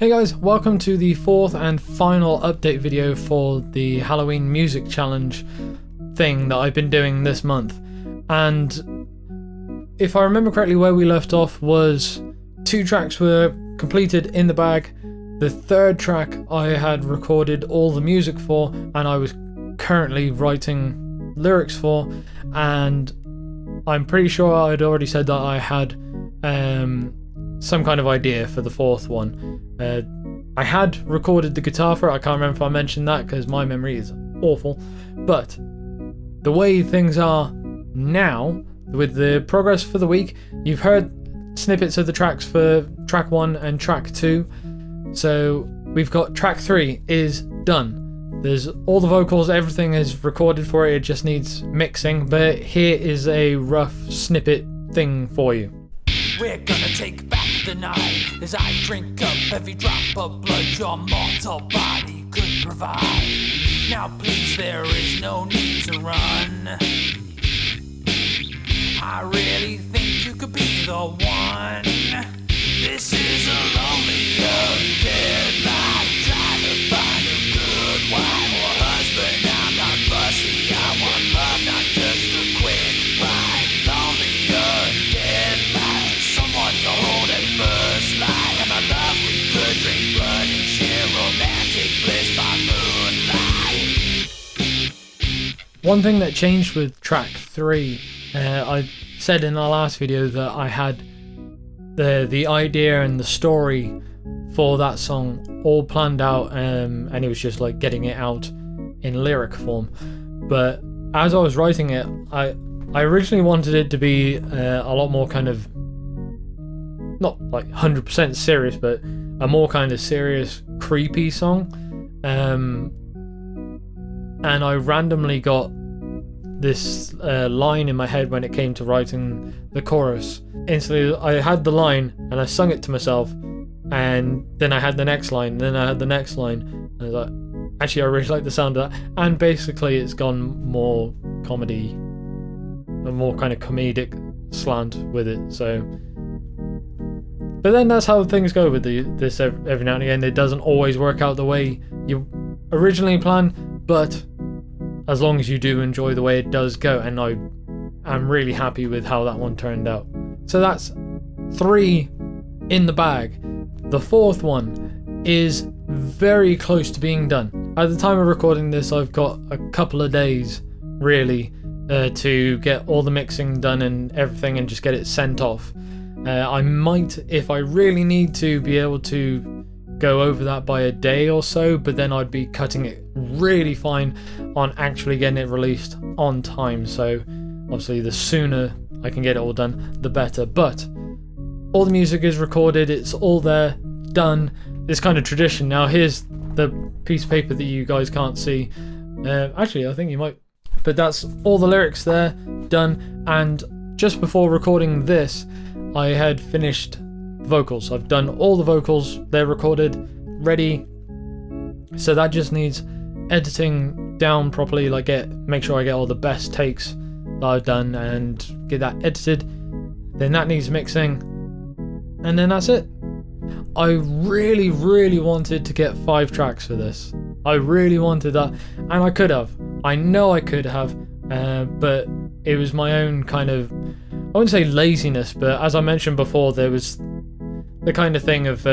Hey guys, welcome to the fourth and final update video for the Halloween music challenge thing that I've been doing this month. And if I remember correctly, where we left off was 2 tracks were completed in the bag. The third track I had recorded all the music for and I was currently writing lyrics for, and I'm pretty sure I'd already said that I had some kind of idea for the fourth one. I had recorded the guitar for it. I can't remember if I mentioned that because my memory is awful. But the way things are now, with the progress for the week, you've heard snippets of the tracks for track 1 and track 2. So we've got track 3 is done. There's all the vocals, everything is recorded for it. It just needs mixing. But here is a rough snippet thing for you. We're gonna take back the night as I drink up every drop of blood your mortal body could provide. Now please, there is no need to run. I really think you could be the one. This is a lonely dead life, trying to find a good wife or husband. I'm not fussy, I want love, not just a quick ride. Lonely dead life, someone to hold at first light. And my love, we could drink blood and share romantic bliss by moonlight. One thing that changed with track 3, I said in our last video that I had the idea and the story for that song all planned out, and it was just like getting it out in lyric form. But as I was writing it, I originally wanted it to be a lot more kind of, not like 100% serious, but a more kind of serious, creepy song. And I randomly got this line in my head when it came to writing the chorus. Instantly I had the line and I sung it to myself, and then I had the next line, then I had the next line, and I was like, actually I really like the sound of that. And basically it's gone more comedy, a more kind of comedic slant with it. So, but then that's how things go with this every now and again. It doesn't always work out the way you originally planned, but as long as you do enjoy the way it does go, and I'm really happy with how that one turned out. So that's 3 in the bag. The fourth one is very close to being done. At the time of recording this, I've got a couple of days really to get all the mixing done and everything and just get it sent off. I might, if I really need to, be able to go over that by a day or so, but then I'd be cutting it really fine on actually getting it released on time. So obviously the sooner I can get it all done, the better. But all the music is recorded, it's all there, done. It's kind of tradition now. Here's the piece of paper that you guys can't see. Actually, I think you might. But that's all the lyrics there, done. And just before recording this, I had finished vocals. I've done all the vocals, they're recorded, ready. So that just needs editing down properly, like make sure I get all the best takes that I've done and get that edited. Then that needs mixing, and then that's it. I really wanted to get 5 tracks for this. I really wanted that, and I could have. I know I could have, but it was my own kind of, I wouldn't say laziness, but as I mentioned before, there was the kind of thing of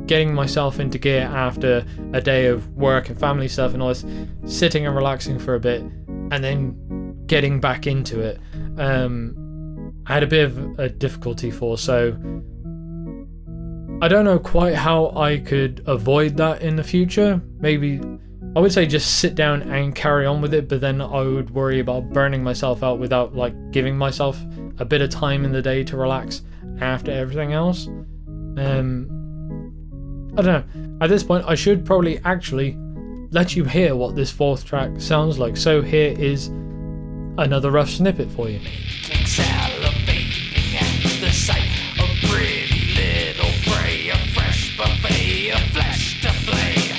getting myself into gear after a day of work and family stuff, and I was sitting and relaxing for a bit and then getting back into it. I had a bit of a difficulty for, so I don't know quite how I could avoid that in the future. Maybe I would say just sit down and carry on with it, but then I would worry about burning myself out without like giving myself a bit of time in the day to relax after everything else. I don't know. At this point, I should probably actually let you hear what this 4th track sounds like. So here is another rough snippet for you. Salivating at the sight of pretty little prey, a fresh buffet of flesh to flay.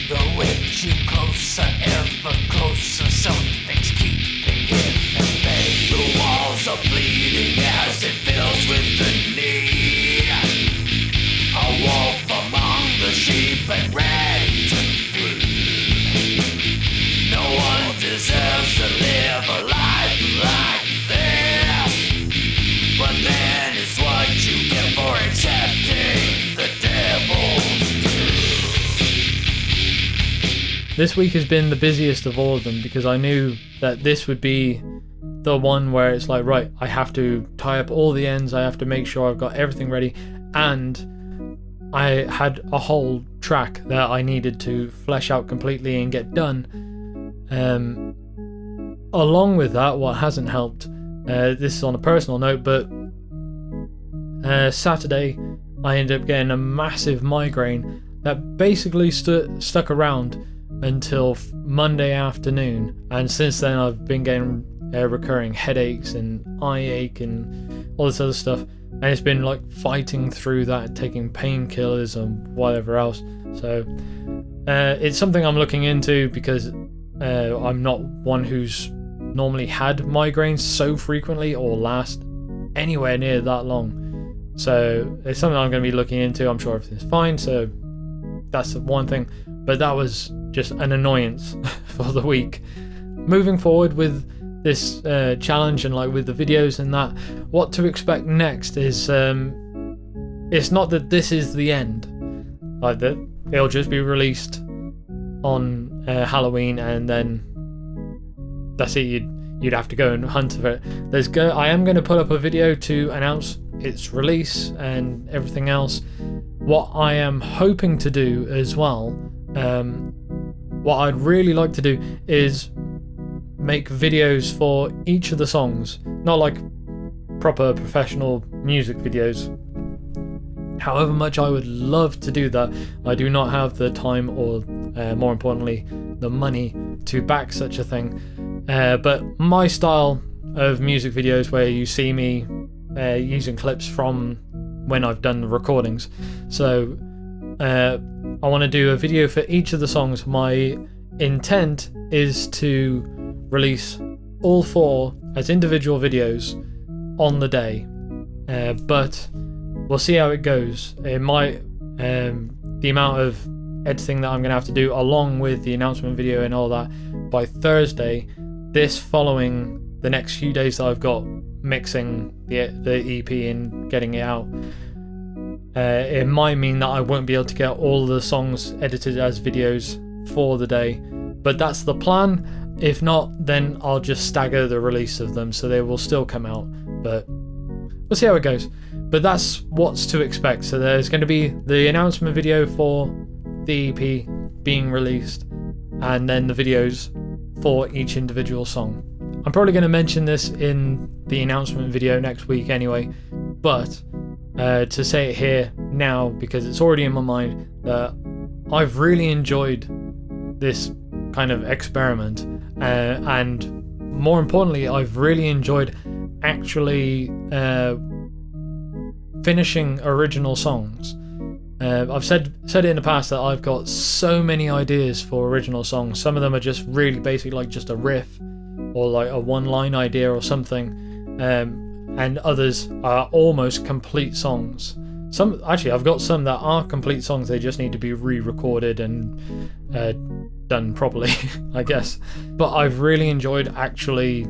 Though edging closer, ever closer, something's keeping him at bay. The walls are bleeding as it fills with the need. A wall This week has been the busiest of all of them because I knew that this would be the one where it's like, right, I have to tie up all the ends, I have to make sure I've got everything ready, and I had a whole track that I needed to flesh out completely and get done. Along with that, what hasn't helped, this is on a personal note, but Saturday I ended up getting a massive migraine that basically stuck around until Monday afternoon, and since then I've been getting recurring headaches and eye ache and all this other stuff, and it's been like fighting through that, taking painkillers and whatever else. So it's something I'm looking into because I'm not one who's normally had migraines so frequently or last anywhere near that long. So it's something I'm going to be looking into. I'm sure everything's fine, so that's one thing, but that was just an annoyance for the week. Moving forward with this challenge and like with the videos and that, what to expect next is it's not that this is the end, like that it'll just be released on Halloween and then that's it. You'd have to go and hunt for it. I am going to put up a video to announce its release and everything else. What I am hoping to do as well, what I'd really like to do is make videos for each of the songs, not like proper professional music videos. However much I would love to do that, I do not have the time or more importantly the money to back such a thing. But my style of music videos where you see me using clips from when I've done the recordings. So I want to do a video for each of the songs. My intent is to release all 4 as individual videos on the day, but we'll see how it goes. It might the amount of editing that I'm going to have to do along with the announcement video and all that by Thursday, this following the next few days that I've got mixing the EP and getting it out, it might mean that I won't be able to get all the songs edited as videos for the day, but that's the plan. If not, then I'll just stagger the release of them so they will still come out, but we'll see how it goes. But that's what's to expect. So there's going to be the announcement video for the EP being released and then the videos for each individual song. I'm probably going to mention this in the announcement video next week anyway, but to say it here now because it's already in my mind that I've really enjoyed this kind of experiment, and more importantly I've really enjoyed actually finishing original songs. I've said it in the past that I've got so many ideas for original songs. Some of them are just really basic, like just a riff or like a one-line idea or something, and others are almost complete songs. I've got some that are complete songs, they just need to be re-recorded and done properly, I guess. But I've really enjoyed actually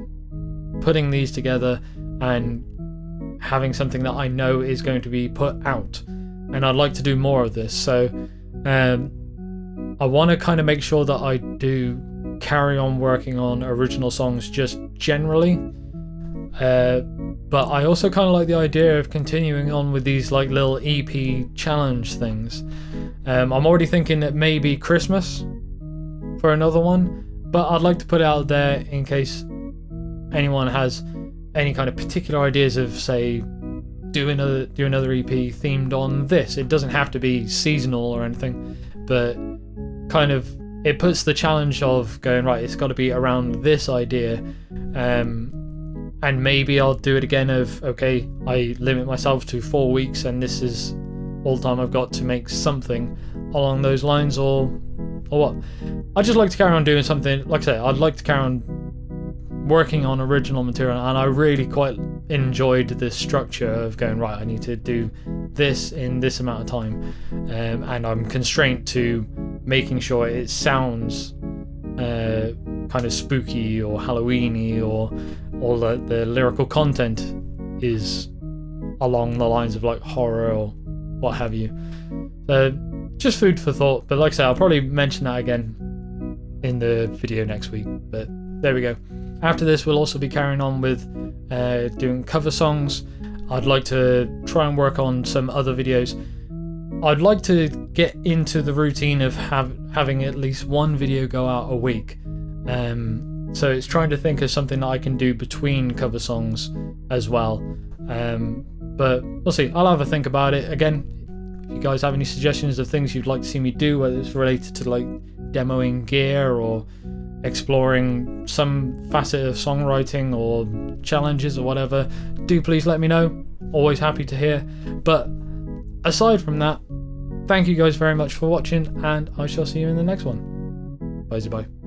putting these together and having something that I know is going to be put out, and I'd like to do more of this. So I want to kind of make sure that I do carry on working on original songs just generally, but I also kind of like the idea of continuing on with these like little EP challenge things. I'm already thinking that maybe Christmas for another one, but I'd like to put it out there in case anyone has any kind of particular ideas of, say, do another EP themed on this. It doesn't have to be seasonal or anything, but kind of it puts the challenge of going, right, it's got to be around this idea, and maybe I'll do it again of, okay, I limit myself to 4 weeks and this is all the time I've got to make something along those lines, or what. I'd just like to carry on doing something, like I say, I'd like to carry on working on original material, and I really quite enjoyed this structure of going, right, I need to do this in this amount of time, and I'm constrained to making sure it sounds kind of spooky or Halloweeny, or all the lyrical content is along the lines of like horror or what have you. Just food for thought, but like I say, I'll probably mention that again in the video next week. But there we go. After this, we'll also be carrying on with doing cover songs. I'd like to try and work on some other videos. I'd like to get into the routine of having at least one video go out a week. So it's trying to think of something that I can do between cover songs as well. But we'll see. I'll have a think about it. Again, if you guys have any suggestions of things you'd like to see me do, whether it's related to like demoing gear or exploring some facet of songwriting or challenges or whatever, do please let me know. Always happy to hear. But aside from that, thank you guys very much for watching, and I shall see you in the next one. Bye bye.